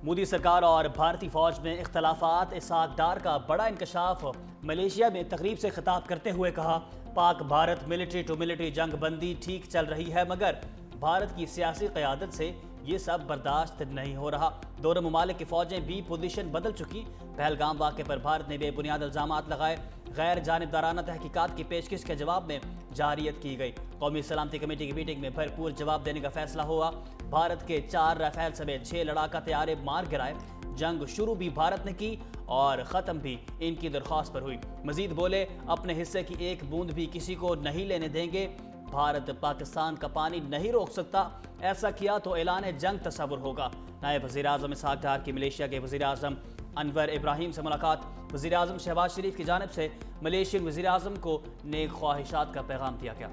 مودی سرکار اور بھارتی فوج میں اختلافات، اسحاق ڈار کا بڑا انکشاف۔ ملیشیا میں تقریب سے خطاب کرتے ہوئے کہا، پاک بھارت ملٹری ٹو ملٹری جنگ بندی ٹھیک چل رہی ہے، مگر بھارت کی سیاسی قیادت سے یہ سب برداشت نہیں ہو رہا۔ دونوں ممالک کی فوجیں بھی پوزیشن بدل چکی۔ پہلگام واقعے پر بھارت نے بے بنیاد الزامات لگائے۔ غیر جانبدارانہ تحقیقات کی پیشکش کے جواب میں جارحیت کی گئی۔ قومی سلامتی کمیٹی کی میٹنگ میں بھرپور جواب دینے کا فیصلہ ہوا۔ بھارت کے 4 رافیل سمیت 6 لڑاکا طیارے مار گرائے۔ جنگ شروع بھی بھارت نے کی اور ختم بھی ان کی درخواست پر ہوئی۔ مزید بولے، اپنے حصے کی ایک بوند بھی کسی کو نہیں لینے دیں گے۔ بھارت پاکستان کا پانی نہیں روک سکتا، ایسا کیا تو اعلان جنگ تصور ہوگا۔ نائب وزیر اعظم اسحاق ڈار کی ملیشیا کے وزیر اعظم انور ابراہیم سے ملاقات۔ وزیر اعظم شہباز شریف کی جانب سے ملیشین وزیر اعظم کو نیک خواہشات کا پیغام دیا گیا۔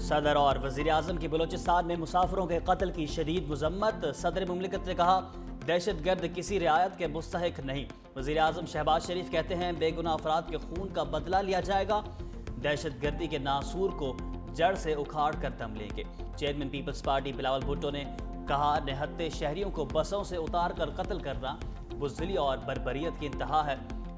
صدر اور وزیر اعظم کی بلوچستان میں مسافروں کے قتل کی شدید مذمت۔ صدر مملکت نے کہا، دہشت گرد کسی رعایت کے مستحق نہیں۔ وزیر اعظم شہباز شریف کہتے ہیں، بے گناہ افراد کے خون کا بدلہ لیا جائے گا، دہشت گردی کے ناسور کو جڑ سے اکھاڑ کر دم لیں گے۔ چیئرمین پیپلز پارٹی بلاول بھٹو نے کہا، نہتے شہریوں کو بسوں سے اتار کر قتل کرنا بزدلی اور بربریت کی انتہا ہے۔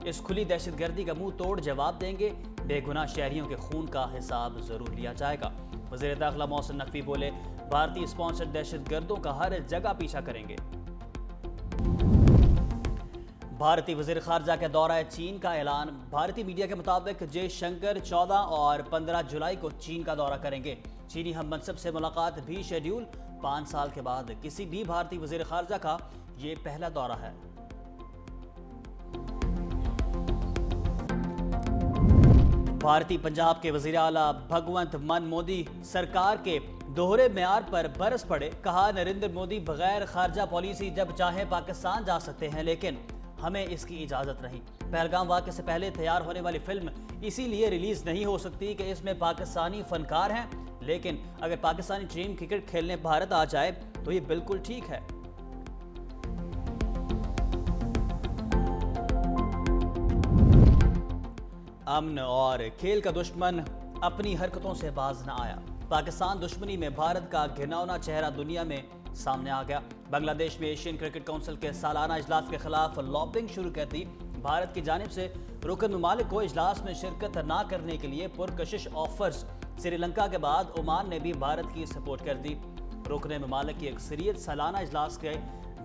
اس کھلی دہشت گردی کا منہ توڑ جواب دیں گے، بے گناہ شہریوں کے خون کا حساب ضرور لیا جائے گا۔ وزیر داخلہ محسن نقوی بولے، بھارتی اسپانسرڈ دہشت گردوں کا ہر جگہ پیچھا کریں گے۔ بھارتی وزیر خارجہ کے دورہ چین کا اعلان۔ بھارتی میڈیا کے مطابق جے شنکر 14 اور 15 جولائی کو چین کا دورہ کریں گے۔ چینی ہم منصب سے ملاقات بھی شیڈیول۔ 5 سال کے بعد کسی بھی بھارتی وزیر خارجہ کا یہ پہلا دورہ ہے۔ بھارتی پنجاب کے وزیر اعلیٰ بھگونت مان مودی سرکار کے دوہرے معیار پر برس پڑے۔ کہا، نریندر مودی بغیر خارجہ پالیسی جب چاہیں پاکستان جا سکتے ہیں، لیکن ہمیں اس کی اجازت نہیں۔ پہلگام واقعے سے پہلے تیار ہونے والی فلم اسی لیے ریلیز نہیں ہو سکتی کہ اس میں پاکستانی فنکار ہیں، لیکن اگر پاکستانی ٹیم کرکٹ کھیلنے بھارت آ جائے تو یہ بالکل ٹھیک ہے۔ امن اور کھیل کا دشمن اپنی حرکتوں سے باز نہ آیا۔ پاکستان دشمنی میں بھارت کا گھناؤنا چہرہ دنیا میں سامنے آ گیا۔ بنگلہ دیش میں ایشین کرکٹ کونسل کے سالانہ اجلاس کے خلاف لابنگ شروع کر دی۔ بھارت کی جانب سے رکن ممالک کو اجلاس میں شرکت نہ کرنے کے لیے پرکشش آفرز۔ سری لنکا کے بعد عمان نے بھی بھارت کی سپورٹ کر دی۔ رکن ممالک کی اکثریت سالانہ اجلاس کے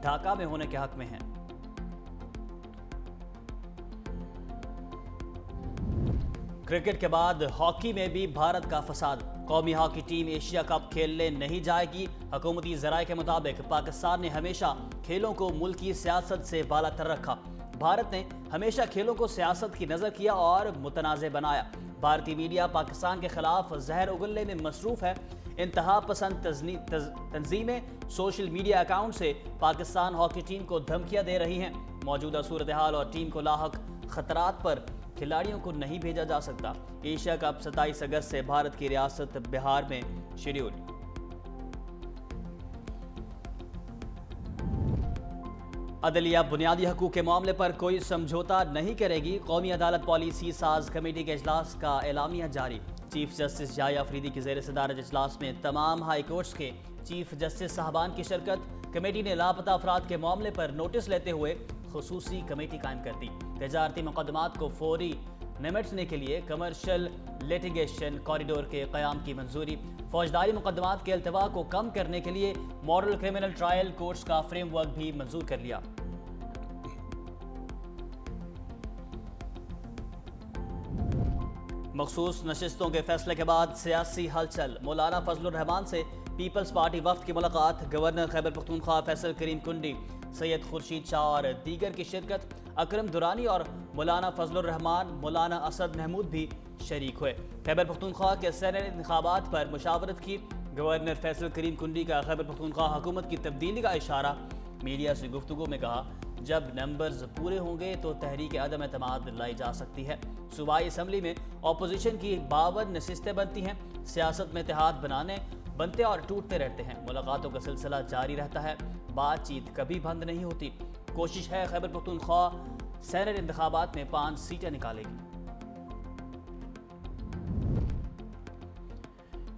ڈھاکہ میں ہونے کے حق میں ہیں۔ کرکٹ کے بعد ہاکی میں بھی بھارت کا فساد۔ قومی ہاکی ٹیم ایشیا کپ کھیلنے نہیں جائے گی۔ حکومتی ذرائع کے مطابق پاکستان نے ہمیشہ کھیلوں کو ملکی سیاست سے بالا تر رکھا۔ بھارت نے ہمیشہ کھیلوں کو سیاست کی نظر کیا اور متنازع بنایا۔ بھارتی میڈیا پاکستان کے خلاف زہر اگلنے میں مصروف ہے۔ انتہا پسند تنظیمیں سوشل میڈیا اکاؤنٹ سے پاکستان ہاکی ٹیم کو دھمکیاں دے رہی ہیں۔ موجودہ صورتحال اور ٹیم کو لاحق خطرات پر کھلاڑیوں کو نہیں بھیجا جا سکتا۔ ایشیا کپ 27 اگست سے بھارت کی ریاست بہار میں شیڈول۔ عدلیہ بنیادی حقوق کے معاملے پر کوئی سمجھوتا نہیں کرے گی۔ قومی عدالت پالیسی ساز کمیٹی کے اجلاس کا اعلامیہ جاری۔ چیف جسٹس یحییٰ افریدی کی زیر صدارت اجلاس میں تمام ہائی کورٹس کے چیف جسٹس صاحبان کی شرکت۔ کمیٹی نے لاپتہ افراد کے معاملے پر نوٹس لیتے ہوئے خصوصی کمیٹی قائم کر دی۔ تجارتی مقدمات کو فوری نمٹنے کے لیے کمرشل لیٹیگیشن کوریڈور کے قیام کی منظوری۔ فوجداری مقدمات کے التوا کو کم کرنے کے لیے ماڈل کرمنل ٹرائل کورٹس کا فریم ورک بھی منظور کر لیا۔ مخصوص نشستوں کے فیصلے کے بعد سیاسی ہلچل۔ مولانا فضل الرحمان سے پیپلز پارٹی وفد کی ملاقات۔ گورنر خیبر پختونخوا فیصل کریم کنڈی، سید خورشید شاہ اور دیگر کی شرکت۔ اکرم دورانی اور مولانا فضل الرحمان، مولانا اسد محمود بھی شریک ہوئے۔ خیبر پختونخوا کے سینیٹ انتخابات پر مشاورت کی۔ گورنر فیصل کریم کنڈی کا خیبر پختونخوا حکومت کی تبدیلی کا اشارہ۔ میڈیا سے گفتگو میں کہا، جب نمبرز پورے ہوں گے تو تحریک عدم اعتماد لائی جا سکتی ہے۔ صوبائی اسمبلی میں اپوزیشن کی 52 نشستیں بنتی ہیں۔ سیاست میں اتحاد بنتے اور ٹوٹتے رہتے ہیں۔ ملاقاتوں کا سلسلہ جاری رہتا ہے، بات چیت کبھی بند نہیں ہوتی۔ کوشش ہے خیبر پختونخوا سینیٹ انتخابات میں 5 سیٹیں نکالے گی۔